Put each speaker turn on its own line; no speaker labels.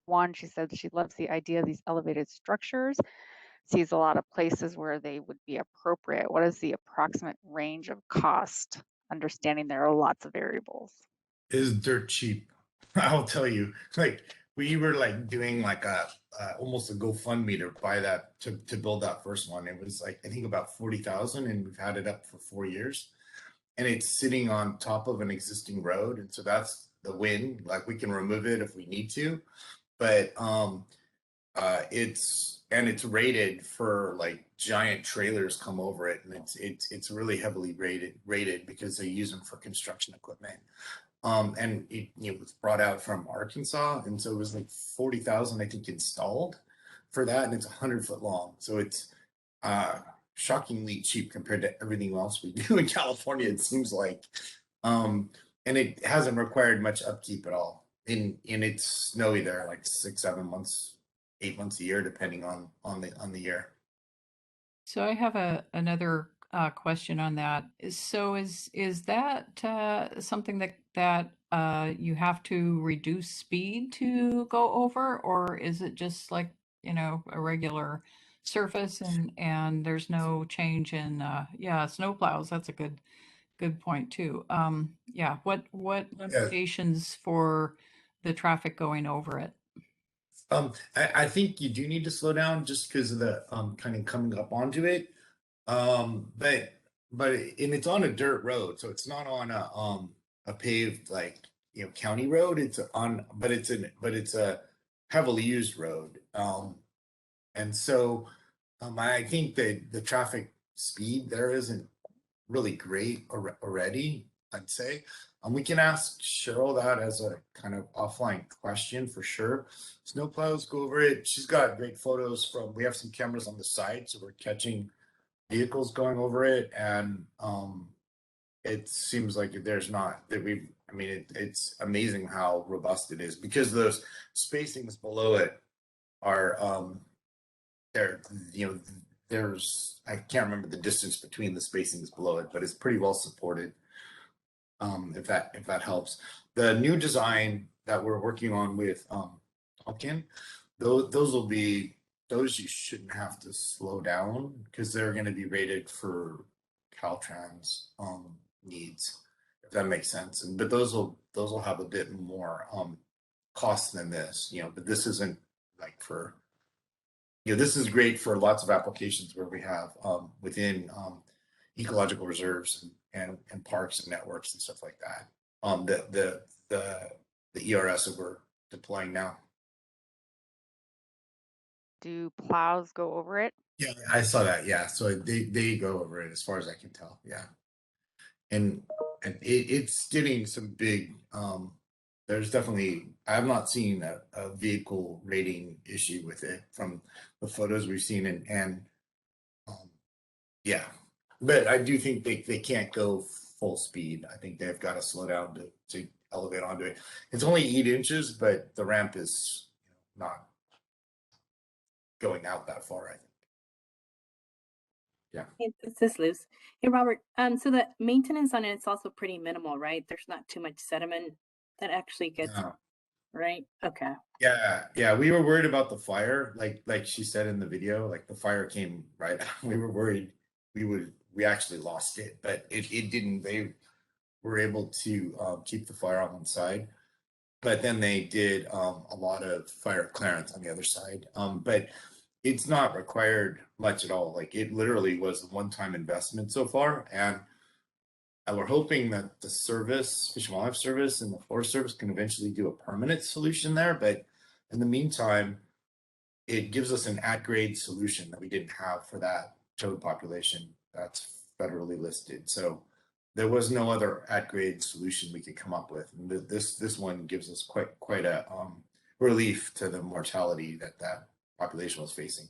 One, she said she loves the idea of these elevated structures, sees a lot of places where they would be appropriate. What is the approximate range of cost? Understanding there are lots of variables.
Is dirt cheap. I'll tell you. Like we were like doing like a almost a GoFundMe to buy that to build that first one. It was like I think about 40,000, and we've had it up for 4 years. And it's sitting on top of an existing road, and so that's the win. Like we can remove it if we need to, but it's rated for like giant trailers come over it, and it's really heavily rated because they use them for construction equipment. And it was brought out from Arkansas, and so it was like 40,000, I think, installed for that, and it's 100 foot long. So it's shockingly cheap compared to everything else we do in California, it seems like. And it hasn't required much upkeep at all. In it's snowy there, like 6, 7 months, 8 months a year, depending on the year.
So I have another question on that. Is that something that you have to reduce speed to go over, or is it just like a regular surface and there's no change in yeah, snow plows? That's a good point too. Yeah, what
Yeah.
implications for the traffic going over it?
I think you do need to slow down just because of the kind of coming up onto it. And it's on a dirt road, so it's not on a paved like county road. It's on, but it's a heavily used road. And so I think that the traffic speed there isn't really great already, I'd say. We can ask Cheryl that as a kind of offline question for sure. Snowplows go over it. She's got great photos we have some cameras on the side, so we're catching vehicles going over it. And it seems like there's not that I mean, it's amazing how robust it is because those spacings below it are, there, I can't remember the distance between the spacings below it, but it's pretty well supported. If that helps. The new design that we're working on with Pumpkin, those you shouldn't have to slow down because they're going to be rated for Caltrans needs, if that makes sense. But those will have a bit more cost than this, but this isn't like for this is great for lots of applications where we have within ecological reserves and parks and networks and stuff like that. The ERS that we're deploying now.
Do plows go over it?
Yeah, I saw that. Yeah, so they go over it as far as I can tell. Yeah, and it's getting some big. There's definitely I have not seen a vehicle rating issue with it from the photos we've seen, and yeah, but I do think they can't go full speed. I think they've got to slow down to elevate onto it. It's only 8 inches, but the ramp is not going out that far, I think. Yeah.
Hey, this is Liz. Hey, Robert. So the maintenance on it's also pretty minimal, right? There's not too much sediment that actually gets right. Okay.
Yeah. We were worried about the fire, like she said in the video. Like the fire came right. We were worried we actually lost it, but it didn't. They were able to keep the fire on one side, but then they did a lot of fire clearance on the other side. But it's not required much at all. Like it literally was a one-time investment so far, and we're hoping that the service, Fish and Wildlife Service, and the Forest Service can eventually do a permanent solution there. But in the meantime, it gives us an at-grade solution that we didn't have for that toad population that's federally listed. So there was no other at-grade solution we could come up with, and this one gives us quite a relief to the mortality that population was facing.